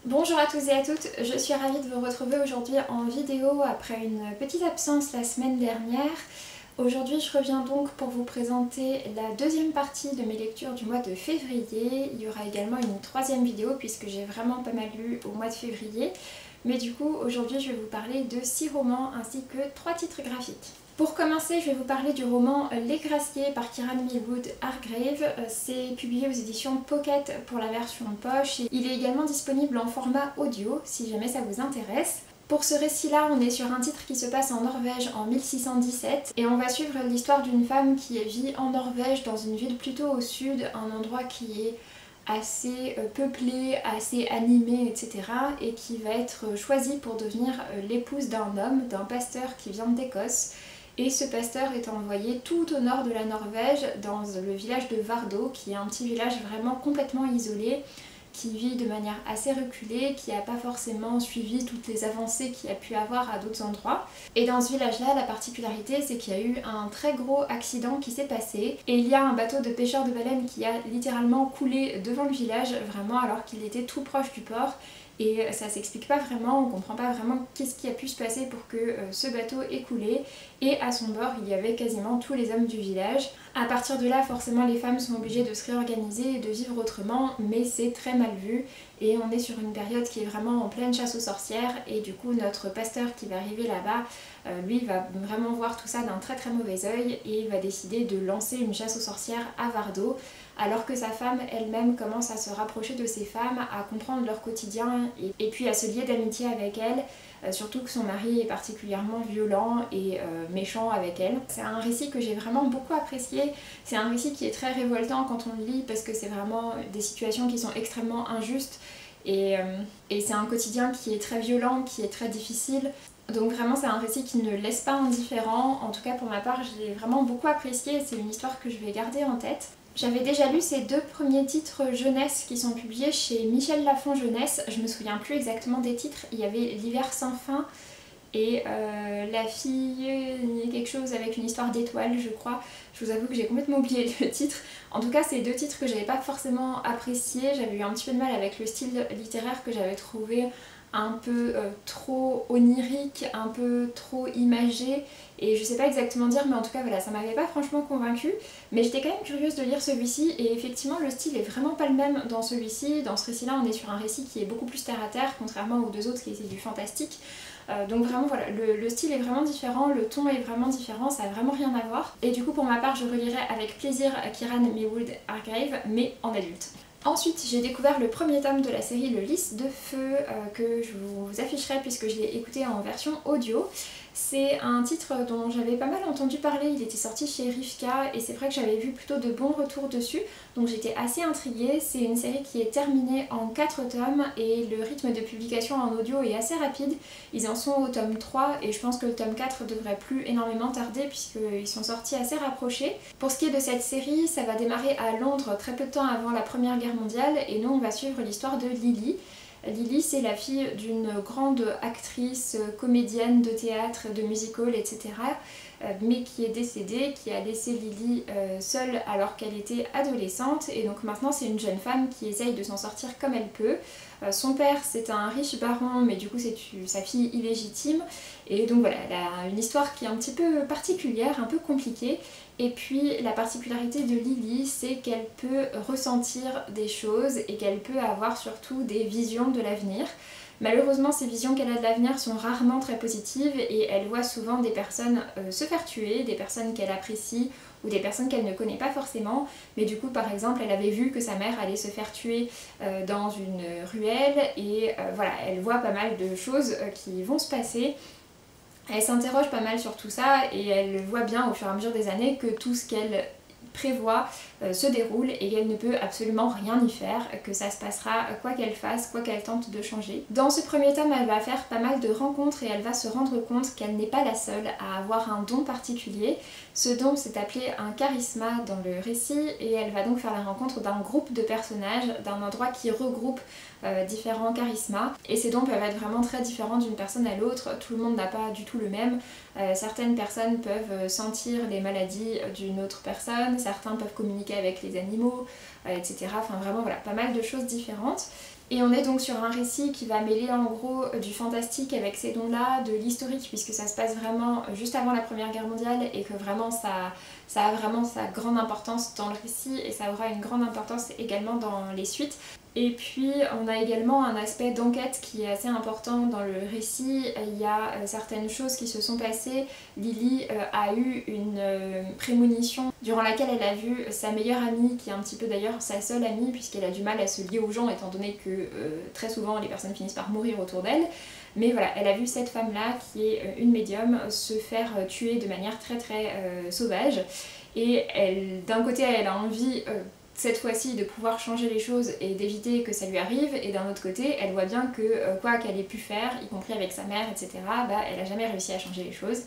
Bonjour à tous et à toutes, je suis ravie de vous retrouver aujourd'hui en vidéo après une petite absence la semaine dernière. Aujourd'hui je reviens donc pour vous présenter la deuxième partie de mes lectures du mois de février. Il y aura également une troisième vidéo puisque j'ai vraiment pas mal lu au mois de février. Mais du coup aujourd'hui je vais vous parler de 6 romans ainsi que 3 titres graphiques. Pour commencer, je vais vous parler du roman Les Graciers par Kieran Millwood Hargrave. C'est publié aux éditions Pocket pour la version poche. Il est également disponible en format audio si jamais ça vous intéresse. Pour ce récit-là, on est sur un titre qui se passe en Norvège en 1617 et on va suivre l'histoire d'une femme qui vit en Norvège dans une ville plutôt au sud, un endroit qui est assez peuplé, assez animé, etc. et qui va être choisie pour devenir l'épouse d'un homme, d'un pasteur qui vient d'Écosse. Et ce pasteur est envoyé tout au nord de la Norvège, dans le village de Vardø, qui est un petit village vraiment complètement isolé, qui vit de manière assez reculée, qui n'a pas forcément suivi toutes les avancées qu'il y a pu avoir à d'autres endroits. Et dans ce village-là, la particularité, c'est qu'il y a eu un très gros accident qui s'est passé, et il y a un bateau de pêcheurs de baleines qui a littéralement coulé devant le village, vraiment alors qu'il était tout proche du port. Et ça s'explique pas vraiment, on comprend pas vraiment qu'est-ce qui a pu se passer pour que ce bateau ait coulé. Et à son bord, il y avait quasiment tous les hommes du village. À partir de là, forcément, les femmes sont obligées de se réorganiser et de vivre autrement, mais c'est très mal vu. Et on est sur une période qui est vraiment en pleine chasse aux sorcières. Et du coup, notre pasteur qui va arriver là-bas, lui va vraiment voir tout ça d'un très très mauvais œil et va décider de lancer une chasse aux sorcières à Vardø. Alors que sa femme elle-même commence à se rapprocher de ces femmes, à comprendre leur quotidien et puis à se lier d'amitié avec elles, surtout que son mari est particulièrement violent et méchant avec elle. C'est un récit que j'ai vraiment beaucoup apprécié, c'est un récit qui est très révoltant quand on le lit parce que c'est vraiment des situations qui sont extrêmement injustes et c'est un quotidien qui est très violent, qui est très difficile. Donc vraiment c'est un récit qui ne laisse pas indifférent, en tout cas pour ma part je l'ai vraiment beaucoup apprécié et c'est une histoire que je vais garder en tête. J'avais déjà lu ces deux premiers titres jeunesse qui sont publiés chez Michel Lafon Jeunesse, je me souviens plus exactement des titres, il y avait L'hiver sans fin et La fille quelque chose avec une histoire d'étoiles je crois. Je vous avoue que j'ai complètement oublié le titre. En tout cas c'est deux titres que j'avais pas forcément appréciés, j'avais eu un petit peu de mal avec le style littéraire que j'avais trouvé un peu trop onirique, un peu trop imagé et je sais pas exactement dire mais en tout cas voilà ça m'avait pas franchement convaincue mais j'étais quand même curieuse de lire celui-ci et effectivement le style est vraiment pas le même dans celui-ci. Dans ce récit-là on est sur un récit qui est beaucoup plus terre à terre contrairement aux deux autres qui étaient du fantastique. Donc vraiment voilà, le style est vraiment différent, le ton est vraiment différent, ça a vraiment rien à voir. Et du coup pour ma part je relirai avec plaisir Kieran Millwood Hargrave mais en adulte. Ensuite j'ai découvert le premier tome de la série Le Lys de Feu que je vous afficherai puisque je l'ai écouté en version audio. C'est un titre dont j'avais pas mal entendu parler, il était sorti chez Rivka et c'est vrai que j'avais vu plutôt de bons retours dessus donc j'étais assez intriguée. C'est une série qui est terminée en 4 tomes et le rythme de publication en audio est assez rapide. Ils en sont au tome 3 et je pense que le tome 4 devrait plus énormément tarder puisqu'ils sont sortis assez rapprochés. Pour ce qui est de cette série, ça va démarrer à Londres très peu de temps avant la Première Guerre mondiale et nous on va suivre l'histoire de Lily. Lily c'est la fille d'une grande actrice, comédienne de théâtre, de musical, etc. Mais qui est décédée, qui a laissé Lily seule alors qu'elle était adolescente et donc maintenant c'est une jeune femme qui essaye de s'en sortir comme elle peut. Son père c'est un riche baron mais du coup c'est sa fille illégitime et donc voilà, elle a une histoire qui est un petit peu particulière, un peu compliquée. Et puis la particularité de Lily c'est qu'elle peut ressentir des choses et qu'elle peut avoir surtout des visions de l'avenir. Malheureusement ces visions qu'elle a de l'avenir sont rarement très positives et elle voit souvent des personnes se faire tuer, des personnes qu'elle apprécie ou des personnes qu'elle ne connaît pas forcément. Mais du coup par exemple elle avait vu que sa mère allait se faire tuer dans une ruelle et voilà, elle voit pas mal de choses qui vont se passer. Elle s'interroge pas mal sur tout ça et elle voit bien au fur et à mesure des années que tout ce qu'elle prévoit se déroule et qu'elle ne peut absolument rien y faire, que ça se passera quoi qu'elle fasse, quoi qu'elle tente de changer. Dans ce premier tome, elle va faire pas mal de rencontres et elle va se rendre compte qu'elle n'est pas la seule à avoir un don particulier. Ce don s'est appelé un charisma dans le récit et elle va donc faire la rencontre d'un groupe de personnages, d'un endroit qui regroupe différents charismas et ces dons peuvent être vraiment très différents d'une personne à l'autre, tout le monde n'a pas du tout le même. Certaines personnes peuvent sentir les maladies d'une autre personne, certains peuvent communiquer avec les animaux, etc. Enfin vraiment voilà, pas mal de choses différentes. Et on est donc sur un récit qui va mêler en gros du fantastique avec ces dons-là, de l'historique puisque ça se passe vraiment juste avant la Première Guerre mondiale et que vraiment ça a vraiment sa grande importance dans le récit et ça aura une grande importance également dans les suites. Et puis on a également un aspect d'enquête qui est assez important dans le récit. Il y a certaines choses qui se sont passées. Lily a eu une prémonition durant laquelle elle a vu sa meilleure amie, qui est un petit peu d'ailleurs sa seule amie puisqu'elle a du mal à se lier aux gens étant donné que très souvent les personnes finissent par mourir autour d'elle. Mais voilà, elle a vu cette femme-là, qui est une médium, se faire tuer de manière très sauvage. Et d'un côté, elle a envie cette fois-ci de pouvoir changer les choses et d'éviter que ça lui arrive, et d'un autre côté elle voit bien que quoi qu'elle ait pu faire, y compris avec sa mère, etc., elle a jamais réussi à changer les choses.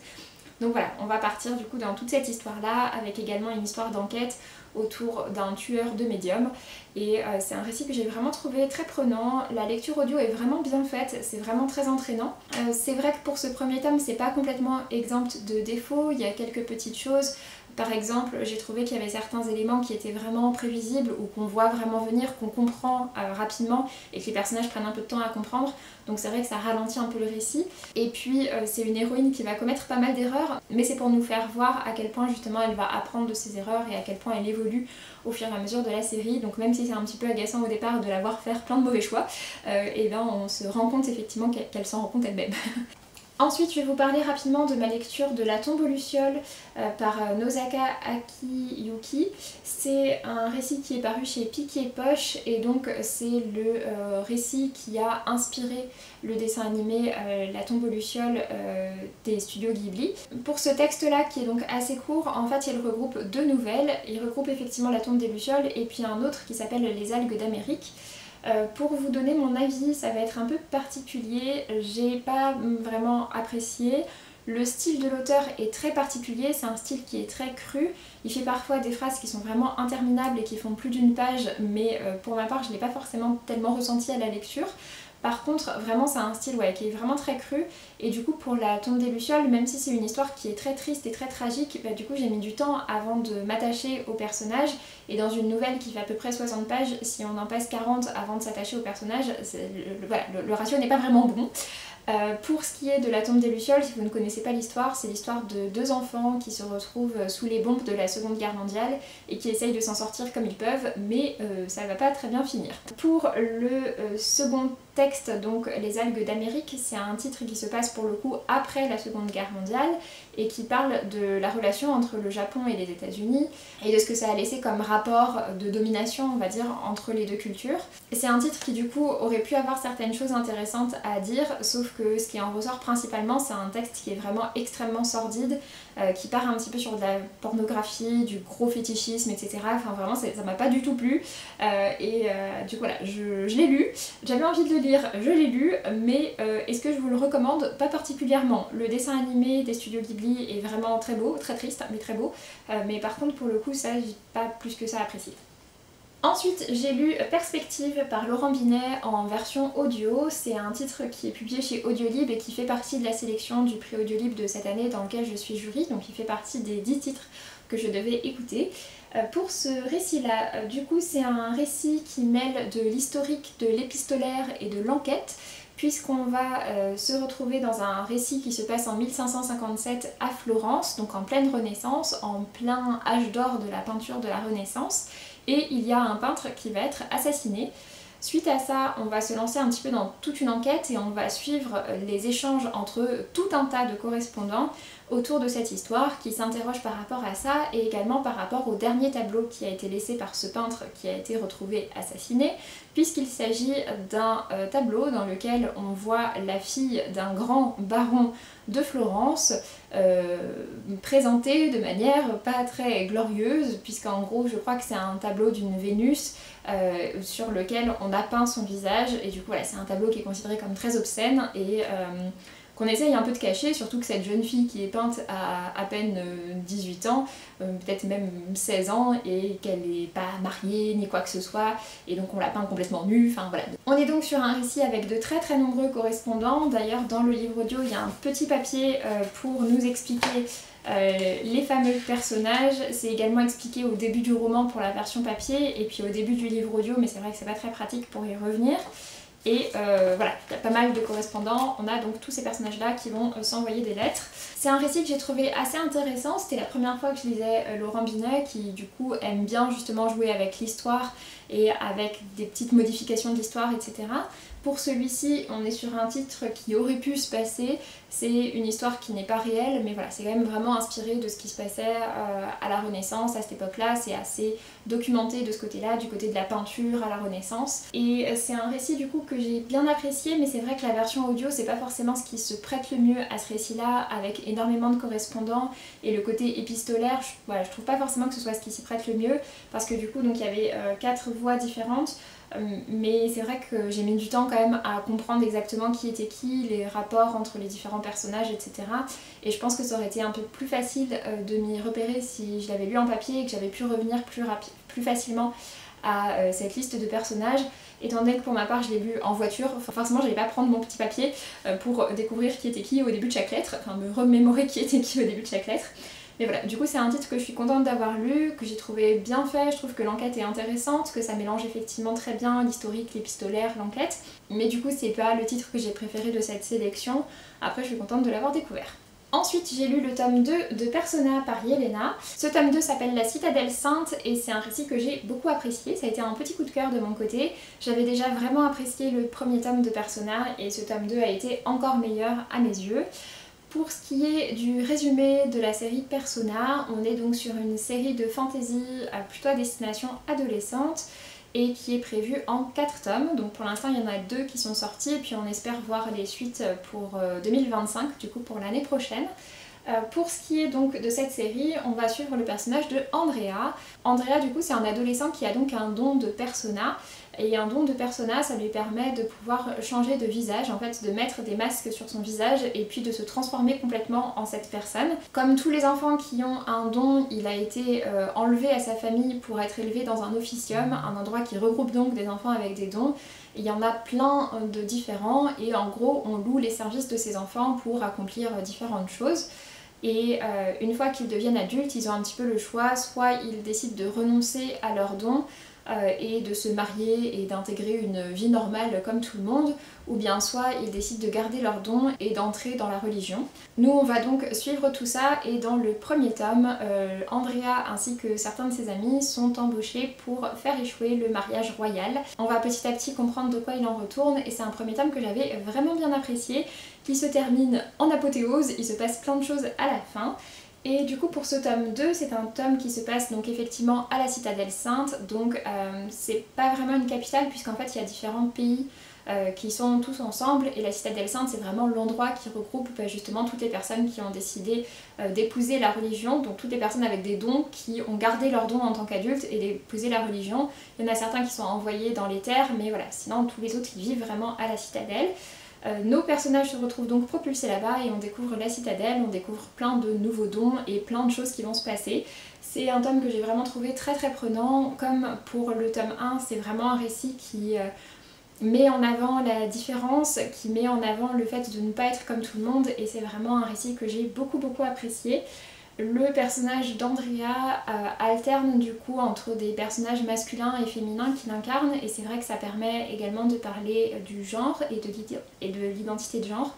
Donc voilà, on va partir du coup dans toute cette histoire-là, avec également une histoire d'enquête autour d'un tueur de médium, et c'est un récit que j'ai vraiment trouvé très prenant. La lecture audio est vraiment bien faite, c'est vraiment très entraînant. C'est vrai que pour ce premier tome, c'est pas complètement exempt de défauts, il y a quelques petites choses. Par exemple, j'ai trouvé qu'il y avait certains éléments qui étaient vraiment prévisibles ou qu'on voit vraiment venir, qu'on comprend rapidement et que les personnages prennent un peu de temps à comprendre. Donc c'est vrai que ça ralentit un peu le récit. Et puis c'est une héroïne qui va commettre pas mal d'erreurs, mais c'est pour nous faire voir à quel point justement elle va apprendre de ses erreurs et à quel point elle évolue au fur et à mesure de la série. Donc même si c'est un petit peu agaçant au départ de la voir faire plein de mauvais choix, et ben on se rend compte effectivement qu'elle s'en rend compte elle-même. Ensuite, je vais vous parler rapidement de ma lecture de La tombe aux lucioles par Nosaka Akiyuki. C'est un récit qui est paru chez Piquet Poche et donc c'est le récit qui a inspiré le dessin animé La tombe aux lucioles des studios Ghibli. Pour ce texte-là, qui est donc assez court, en fait il regroupe deux nouvelles. Il regroupe effectivement La tombe des lucioles et puis un autre qui s'appelle Les algues d'Amérique. Pour vous donner mon avis, ça va être un peu particulier, j'ai pas vraiment apprécié. Le style de l'auteur est très particulier, c'est un style qui est très cru. Il fait parfois des phrases qui sont vraiment interminables et qui font plus d'une page, mais pour ma part je l'ai pas forcément tellement ressenti à la lecture. Par contre, vraiment c'est un style qui est vraiment très cru, et du coup pour La tombe des lucioles, même si c'est une histoire qui est très triste et très tragique, du coup j'ai mis du temps avant de m'attacher au personnage, et dans une nouvelle qui fait à peu près 60 pages, si on en passe 40 avant de s'attacher au personnage, le ratio n'est pas vraiment bon. Pour ce qui est de La tombe des lucioles, si vous ne connaissez pas l'histoire, c'est l'histoire de deux enfants qui se retrouvent sous les bombes de la Seconde Guerre mondiale et qui essayent de s'en sortir comme ils peuvent, mais ça va pas très bien finir. Pour le second texte, donc Les algues d'Amérique, c'est un titre qui se passe pour le coup après la Seconde Guerre mondiale et qui parle de la relation entre le Japon et les États-Unis et de ce que ça a laissé comme rapport de domination, on va dire, entre les deux cultures. C'est un titre qui du coup aurait pu avoir certaines choses intéressantes à dire, sauf que ce qui en ressort principalement, c'est un texte qui est vraiment extrêmement sordide, qui part un petit peu sur de la pornographie, du gros fétichisme, etc. Enfin vraiment ça m'a pas du tout plu, du coup voilà, je l'ai lu, j'avais envie de le lire, je l'ai lu, mais est-ce que je vous le recommande? Pas particulièrement. Le dessin animé des studios Ghibli est vraiment très beau, très triste mais très beau, mais par contre pour le coup ça j'ai pas plus que ça apprécié. Ensuite, j'ai lu Perspective par Laurent Binet en version audio. C'est un titre qui est publié chez Audiolib et qui fait partie de la sélection du prix Audiolib de cette année dans lequel je suis jury, donc il fait partie des 10 titres que je devais écouter. Pour ce récit-là, du coup, c'est un récit qui mêle de l'historique, de l'épistolaire et de l'enquête, puisqu'on va se retrouver dans un récit qui se passe en 1557 à Florence, donc en pleine Renaissance, en plein âge d'or de la peinture de la Renaissance. Et il y a un peintre qui va être assassiné. Suite à ça, on va se lancer un petit peu dans toute une enquête et on va suivre les échanges entre tout un tas de correspondants autour de cette histoire qui s'interroge par rapport à ça et également par rapport au dernier tableau qui a été laissé par ce peintre qui a été retrouvé assassiné, puisqu'il s'agit d'un tableau dans lequel on voit la fille d'un grand baron de Florence présentée de manière pas très glorieuse, puisqu'en gros je crois que c'est un tableau d'une Vénus sur lequel on a peint son visage, et du coup voilà, c'est un tableau qui est considéré comme très obscène et qu'on essaye un peu de cacher, surtout que cette jeune fille qui est peinte a à peine 18 ans, peut-être même 16 ans, et qu'elle n'est pas mariée ni quoi que ce soit, et donc on la peint complètement nue, enfin voilà. On est donc sur un récit avec de très nombreux correspondants. D'ailleurs dans le livre audio il y a un petit papier pour nous expliquer les fameux personnages. C'est également expliqué au début du roman pour la version papier et puis au début du livre audio, mais c'est vrai que c'est pas très pratique pour y revenir. Et voilà, il y a pas mal de correspondants, on a donc tous ces personnages-là qui vont s'envoyer des lettres. C'est un récit que j'ai trouvé assez intéressant, c'était la première fois que je lisais Laurent Binet qui du coup aime bien justement jouer avec l'histoire et avec des petites modifications de l'histoire, etc. Pour celui-ci, on est sur un titre qui aurait pu se passer, c'est une histoire qui n'est pas réelle, mais voilà, c'est quand même vraiment inspiré de ce qui se passait à la Renaissance, à cette époque-là, c'est assez documenté de ce côté-là, du côté de la peinture à la Renaissance. Et c'est un récit du coup que j'ai bien apprécié, mais c'est vrai que la version audio, c'est pas forcément ce qui se prête le mieux à ce récit-là, avec énormément de correspondants, et le côté épistolaire, voilà, je trouve pas forcément que ce soit ce qui s'y prête le mieux, parce que du coup, donc il y avait 4 voix différentes, mais c'est vrai que j'ai mis du temps quand même à comprendre exactement qui était qui, les rapports entre les différents personnages, etc. Et je pense que ça aurait été un peu plus facile de m'y repérer si je l'avais lu en papier et que j'avais pu revenir plus facilement à cette liste de personnages, étant donné que pour ma part je l'ai lu en voiture, forcément j'allais pas prendre mon petit papier pour découvrir qui était qui au début de chaque lettre, enfin me remémorer qui était qui au début de chaque lettre. Mais voilà, du coup c'est un titre que je suis contente d'avoir lu, que j'ai trouvé bien fait, je trouve que l'enquête est intéressante, que ça mélange effectivement très bien l'historique, l'épistolaire, l'enquête. Mais du coup c'est pas le titre que j'ai préféré de cette sélection, après je suis contente de l'avoir découvert. Ensuite j'ai lu le tome 2 de Persona par Yelena. Ce tome 2 s'appelle La Citadelle Sainte et c'est un récit que j'ai beaucoup apprécié, ça a été un petit coup de cœur de mon côté. J'avais déjà vraiment apprécié le premier tome de Persona et ce tome 2 a été encore meilleur à mes yeux. Pour ce qui est du résumé de la série Persona, on est donc sur une série de fantasy plutôt à destination adolescente et qui est prévue en 4 tomes. Donc pour l'instant il y en a 2 qui sont sortis et puis on espère voir les suites pour 2025, du coup pour l'année prochaine. Pour ce qui est donc de cette série, on va suivre le personnage de Andrea. Andrea du coup c'est un adolescent qui a donc un don de persona, et un don de persona ça lui permet de pouvoir changer de visage, en fait de mettre des masques sur son visage et puis de se transformer complètement en cette personne. Comme tous les enfants qui ont un don, il a été enlevé à sa famille pour être élevé dans un officium, un endroit qui regroupe donc des enfants avec des dons. Il y en a plein de différents et en gros on loue les services de ces enfants pour accomplir différentes choses. Et une fois qu'ils deviennent adultes, ils ont un petit peu le choix, soit ils décident de renoncer à leurs dons et de se marier et d'intégrer une vie normale comme tout le monde, ou bien soit ils décident de garder leurs dons et d'entrer dans la religion. Nous on va donc suivre tout ça et dans le premier tome, Andrea ainsi que certains de ses amis sont embauchés pour faire échouer le mariage royal. On va petit à petit comprendre de quoi il en retourne et c'est un premier tome que j'avais vraiment bien apprécié, qui se termine en apothéose, il se passe plein de choses à la fin. Et du coup pour ce tome 2, c'est un tome qui se passe donc effectivement à la Citadelle Sainte, donc c'est pas vraiment une capitale puisqu'en fait il y a différents pays qui sont tous ensemble et la Citadelle Sainte c'est vraiment l'endroit qui regroupe justement toutes les personnes qui ont décidé d'épouser la religion, donc toutes les personnes avec des dons qui ont gardé leurs dons en tant qu'adultes et d'épouser la religion. Il y en a certains qui sont envoyés dans les terres mais voilà, sinon tous les autres ils vivent vraiment à la Citadelle. Nos personnages se retrouvent donc propulsés là-bas et on découvre la citadelle, on découvre plein de nouveaux dons et plein de choses qui vont se passer. C'est un tome que j'ai vraiment trouvé très prenant, comme pour le tome 1, c'est vraiment un récit qui met en avant la différence, qui met en avant le fait de ne pas être comme tout le monde et c'est vraiment un récit que j'ai beaucoup apprécié. Le personnage d'Andrea alterne du coup entre des personnages masculins et féminins qui l'incarnent et c'est vrai que ça permet également de parler du genre et de l'identité de genre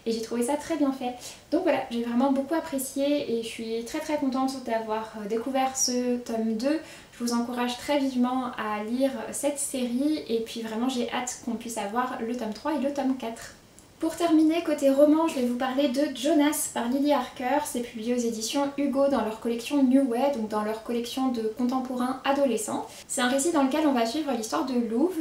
et j'ai trouvé ça très bien fait. Donc voilà, j'ai vraiment beaucoup apprécié et je suis très contente d'avoir découvert ce tome 2. Je vous encourage très vivement à lire cette série et puis vraiment j'ai hâte qu'on puisse avoir le tome 3 et le tome 4. Pour terminer, côté roman, je vais vous parler de Jonas par Lily Harker. C'est publié aux éditions Hugo dans leur collection New Way, donc dans leur collection de contemporains adolescents. C'est un récit dans lequel on va suivre l'histoire de Louve.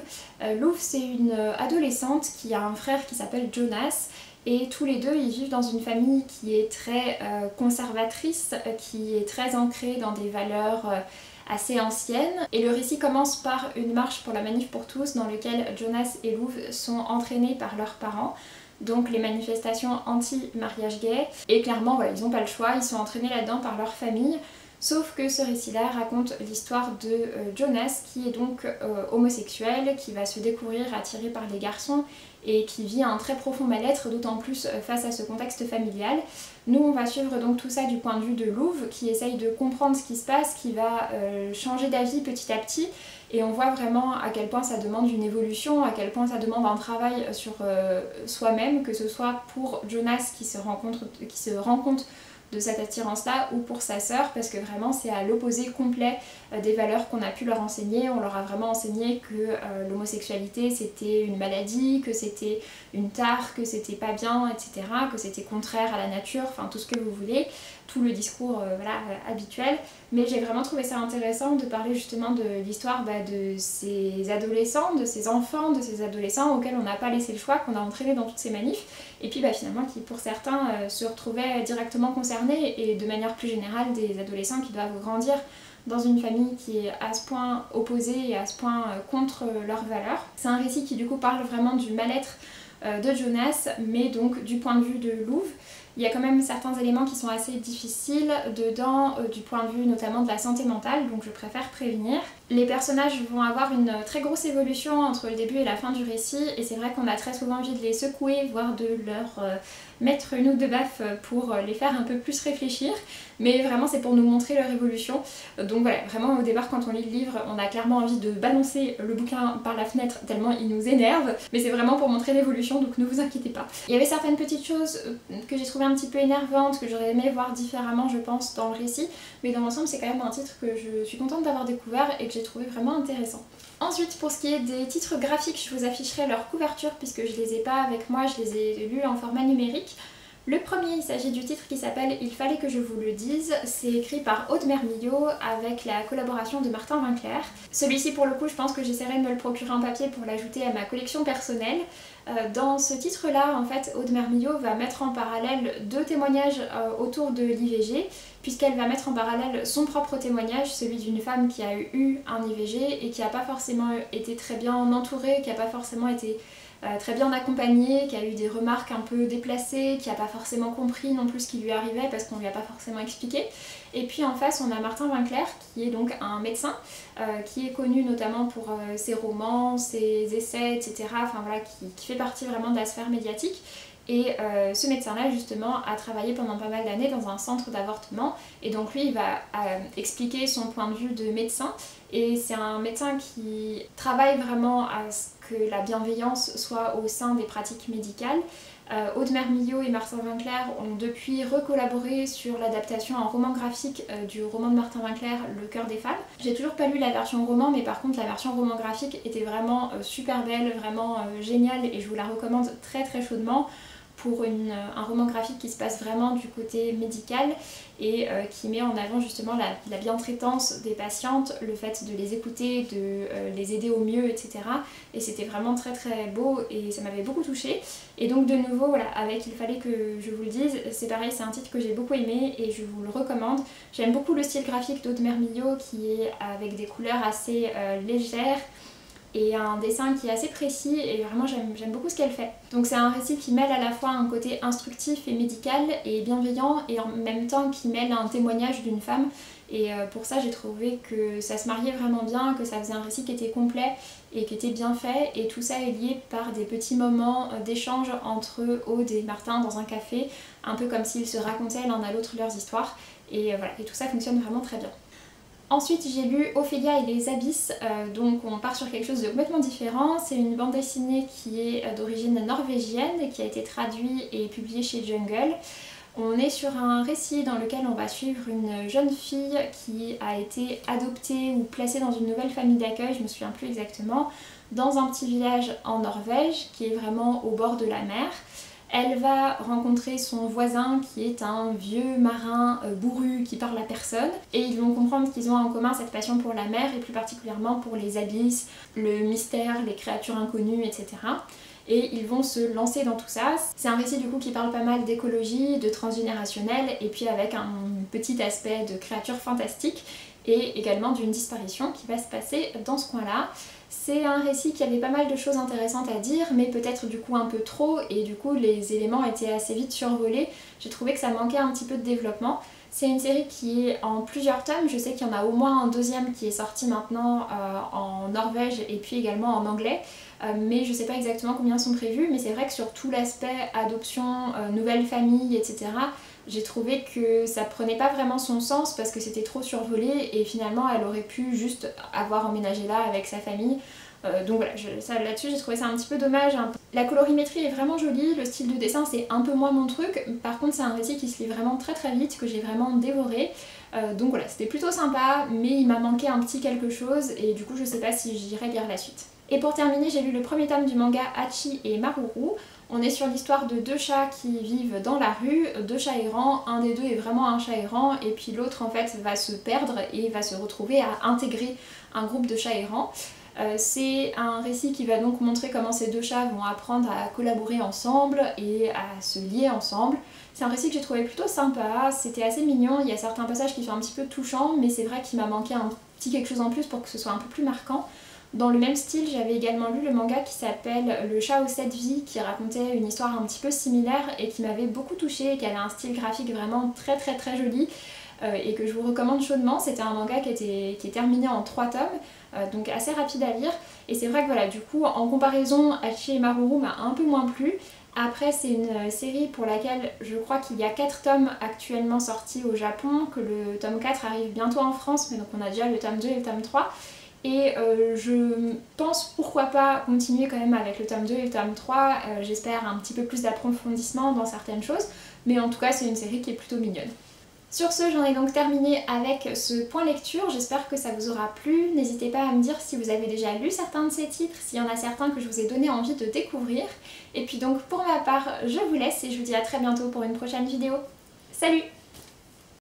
Louve, c'est une adolescente qui a un frère qui s'appelle Jonas. Et tous les deux, ils vivent dans une famille qui est très conservatrice, qui est très ancrée dans des valeurs assez anciennes. Et le récit commence par une marche pour la manif pour tous dans lequel Jonas et Louve sont entraînés par leurs parents. Donc les manifestations anti-mariage gay. Et clairement, voilà, ils n'ont pas le choix, ils sont entraînés là-dedans par leur famille. Sauf que ce récit-là raconte l'histoire de Jonas qui est donc homosexuel, qui va se découvrir attiré par les garçons et qui vit un très profond mal-être, d'autant plus face à ce contexte familial. Nous on va suivre donc tout ça du point de vue de Louve qui essaye de comprendre ce qui se passe, qui va changer d'avis petit à petit, et on voit vraiment à quel point ça demande une évolution, à quel point ça demande un travail sur soi-même, que ce soit pour Jonas qui se rend compte de cette attirance-là, ou pour sa sœur, parce que vraiment c'est à l'opposé complet des valeurs qu'on a pu leur enseigner. On leur a vraiment enseigné que l'homosexualité c'était une maladie, que c'était une tare, que c'était pas bien, etc., que c'était contraire à la nature, enfin tout ce que vous voulez, tout le discours habituel. Mais j'ai vraiment trouvé ça intéressant de parler justement de l'histoire de ces adolescents, de ces enfants, de ces adolescents auxquels on n'a pas laissé le choix, qu'on a entraîné dans toutes ces manifs, et puis finalement qui pour certains se retrouvaient directement concernés, et de manière plus générale des adolescents qui doivent grandir dans une famille qui est à ce point opposée et à ce point contre leurs valeurs. C'est un récit qui du coup parle vraiment du mal-être de Jonas, mais donc du point de vue de Louve. Il y a quand même certains éléments qui sont assez difficiles dedans, du point de vue notamment de la santé mentale, donc je préfère prévenir. Les personnages vont avoir une très grosse évolution entre le début et la fin du récit, et c'est vrai qu'on a très souvent envie de les secouer, voire de leur mettre une ou deux baffes pour les faire un peu plus réfléchir, mais vraiment c'est pour nous montrer leur évolution. Donc voilà, vraiment au départ quand on lit le livre, on a clairement envie de balancer le bouquin par la fenêtre tellement il nous énerve, mais c'est vraiment pour montrer l'évolution, donc ne vous inquiétez pas. Il y avait certaines petites choses que j'ai trouvées un petit peu énervantes, que j'aurais aimé voir différemment je pense dans le récit, mais dans l'ensemble c'est quand même un titre que je suis contente d'avoir découvert et que j'ai trouvé vraiment intéressant. Ensuite, pour ce qui est des titres graphiques, je vous afficherai leur couverture puisque je les ai pas avec moi, je les ai lus en format numérique. Le premier, il s'agit du titre qui s'appelle Il fallait que je vous le dise. C'est écrit par Aude Mermillot avec la collaboration de Martin Winkler. Celui-ci, pour le coup, je pense que j'essaierai de me le procurer en papier pour l'ajouter à ma collection personnelle. Dans ce titre-là, en fait, Aude Mermillot va mettre en parallèle deux témoignages autour de l'IVG, puisqu'elle va mettre en parallèle son propre témoignage, celui d'une femme qui a eu un IVG et qui n'a pas forcément été très bien entourée, qui n'a pas forcément été très bien accompagnée, qui a eu des remarques un peu déplacées, qui n'a pas forcément compris non plus ce qui lui arrivait parce qu'on lui a pas forcément expliqué. Et puis en face on a Martin Winkler qui est donc un médecin qui est connu notamment pour ses romans, ses essais, etc. Enfin voilà, qui fait partie vraiment de la sphère médiatique. Et ce médecin-là justement a travaillé pendant pas mal d'années dans un centre d'avortement, et donc lui il va expliquer son point de vue de médecin, et c'est un médecin qui travaille vraiment à ce que la bienveillance soit au sein des pratiques médicales. Aude Mermillot et Martin Winkler ont depuis recollaboré sur l'adaptation en roman graphique du roman de Martin Winkler, Le cœur des femmes. J'ai toujours pas lu la version roman, mais par contre la version roman graphique était vraiment super belle, vraiment géniale, et je vous la recommande très très chaudement pour un roman graphique qui se passe vraiment du côté médical et qui met en avant justement la bientraitance des patientes, le fait de les écouter, de les aider au mieux, etc. Et c'était vraiment très très beau et ça m'avait beaucoup touchée. Et donc de nouveau, voilà, avec Il fallait que je vous le dise, c'est pareil, c'est un titre que j'ai beaucoup aimé et je vous le recommande. J'aime beaucoup le style graphique d'Aude Mermillot qui est avec des couleurs assez légères, et un dessin qui est assez précis, et vraiment j'aime beaucoup ce qu'elle fait. Donc c'est un récit qui mêle à la fois un côté instructif et médical et bienveillant, et en même temps qui mêle un témoignage d'une femme, et pour ça j'ai trouvé que ça se mariait vraiment bien, que ça faisait un récit qui était complet et qui était bien fait, et tout ça est lié par des petits moments d'échange entre Aude et Martin dans un café, un peu comme s'ils se racontaient l'un à l'autre leurs histoires, et voilà, et tout ça fonctionne vraiment très bien. Ensuite j'ai lu Ophélia et les abysses, donc on part sur quelque chose de complètement différent. C'est une bande dessinée qui est d'origine norvégienne et qui a été traduite et publiée chez Jungle. On est sur un récit dans lequel on va suivre une jeune fille qui a été adoptée ou placée dans une nouvelle famille d'accueil, je me souviens plus exactement, dans un petit village en Norvège qui est vraiment au bord de la mer. Elle va rencontrer son voisin qui est un vieux marin bourru qui parle à personne, et ils vont comprendre qu'ils ont en commun cette passion pour la mer et plus particulièrement pour les abysses, le mystère, les créatures inconnues, etc. Et ils vont se lancer dans tout ça. C'est un récit du coup qui parle pas mal d'écologie, de transgénérationnel, et puis avec un petit aspect de créatures fantastiques et également d'une disparition qui va se passer dans ce coin-là. C'est un récit qui avait pas mal de choses intéressantes à dire, mais peut-être du coup un peu trop, et du coup les éléments étaient assez vite survolés. J'ai trouvé que ça manquait un petit peu de développement. C'est une série qui est en plusieurs tomes, je sais qu'il y en a au moins un deuxième qui est sorti maintenant en Norvège et puis également en anglais, mais je sais pas exactement combien sont prévus, mais c'est vrai que sur tout l'aspect adoption, nouvelle famille, etc., j'ai trouvé que ça prenait pas vraiment son sens parce que c'était trop survolé et finalement elle aurait pu juste avoir emménagé là avec sa famille. Donc voilà, là-dessus j'ai trouvé ça un petit peu dommage. La colorimétrie est vraiment jolie, le style de dessin c'est un peu moins mon truc, par contre c'est un récit qui se lit vraiment très très vite, que j'ai vraiment dévoré. Donc voilà, c'était plutôt sympa, mais il m'a manqué un petit quelque chose et du coup je sais pas si j'irai lire la suite. Et pour terminer, j'ai lu le premier tome du manga Hachi et Maruru. On est sur l'histoire de deux chats qui vivent dans la rue, deux chats errants, un des deux est vraiment un chat errant et puis l'autre en fait va se perdre et va se retrouver à intégrer un groupe de chats errants. C'est un récit qui va donc montrer comment ces deux chats vont apprendre à collaborer ensemble et à se lier ensemble. C'est un récit que j'ai trouvé plutôt sympa, c'était assez mignon, il y a certains passages qui sont un petit peu touchants, mais c'est vrai qu'il m'a manqué un petit quelque chose en plus pour que ce soit un peu plus marquant. Dans le même style, j'avais également lu le manga qui s'appelle Le chat aux 7 vies, qui racontait une histoire un petit peu similaire et qui m'avait beaucoup touchée et qui avait un style graphique vraiment très très très joli. Et que je vous recommande chaudement. C'était un manga qui est terminé en 3 tomes, donc assez rapide à lire. Et c'est vrai que voilà, du coup, en comparaison, Hachi et Maruru m'a un peu moins plu. Après, c'est une série pour laquelle je crois qu'il y a 4 tomes actuellement sortis au Japon, que le tome 4 arrive bientôt en France, mais donc on a déjà le tome 2 et le tome 3. Et je pense pourquoi pas continuer quand même avec le tome 2 et le tome 3, j'espère un petit peu plus d'approfondissement dans certaines choses, mais en tout cas c'est une série qui est plutôt mignonne. Sur ce, j'en ai donc terminé avec ce point lecture, j'espère que ça vous aura plu. N'hésitez pas à me dire si vous avez déjà lu certains de ces titres, s'il y en a certains que je vous ai donné envie de découvrir. Et puis donc pour ma part, je vous laisse et je vous dis à très bientôt pour une prochaine vidéo. Salut!